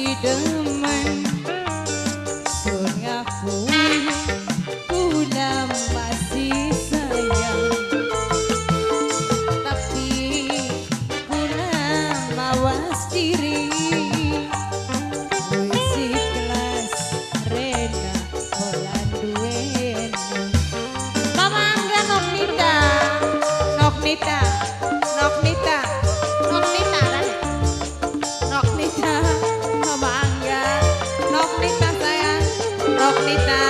masih demen sun ngakui kuna masih sayang, tapi kuna mawas diri wis ikhlas rena ora duweni. Mama Angga Noknita Noknita Noknita Noknita Noknita Mama Angga Noknita sayang Noknita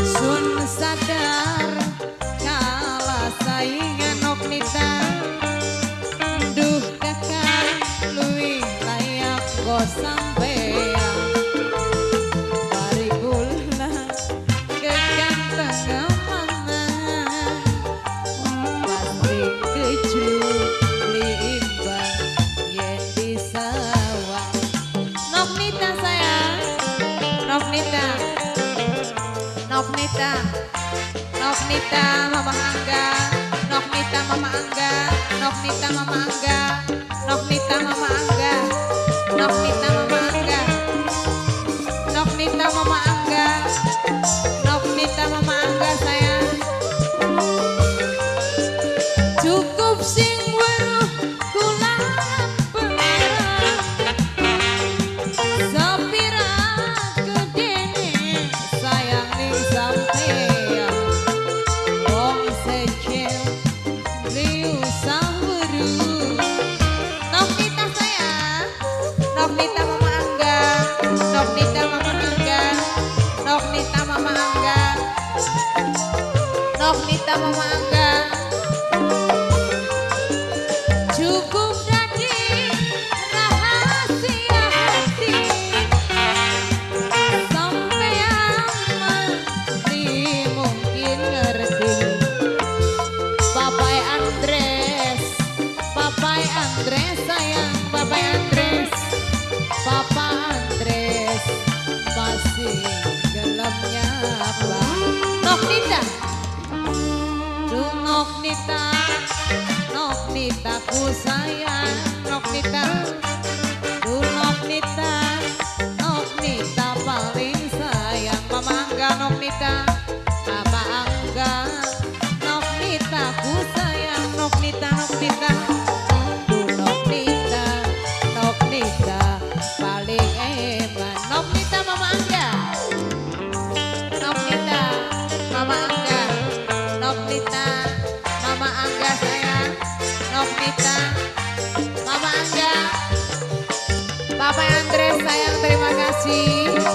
sun sadar kalah saingan Noknita duh kakak luwih layak kok sampean bari kula kegantengan mana pasti kejuli imbang yen disawang. Noknita sayang Noknita Noknita Noknita Mama Angga Noknita Mama Angga Noknita Mama Angga Noknita Mama Angga Noknita Mama Angga Noknita Mama Angga Noknita Mama Angga sayang cukup sing weruh kula sepira gedene sayang ning sampeyan wong secel liu samberu. Noknita sayang Noknita Mama Angga Noknita Mama Angga Noknita Mama Angga Noknita Mama Angga cukup jadi rahasia hati sampean mesti mungkin ngerti. Papai Andres Papai Andres sayang Papai Andres Papa Andres masih gelamnya apa. Noknita duh Noknita Noknita ku sayang Noknita duh Noknita Noknita paling sayang Mama Angga Noknita Mama Angga Noknita ku sayang Noknita Noknita duh Noknita Noknita paling eman. Noknita Mama Angga Noknita Mama Angga Noknita Mama Angga sayang Noknita Mama Angga Papa Andres sayang terima kasih.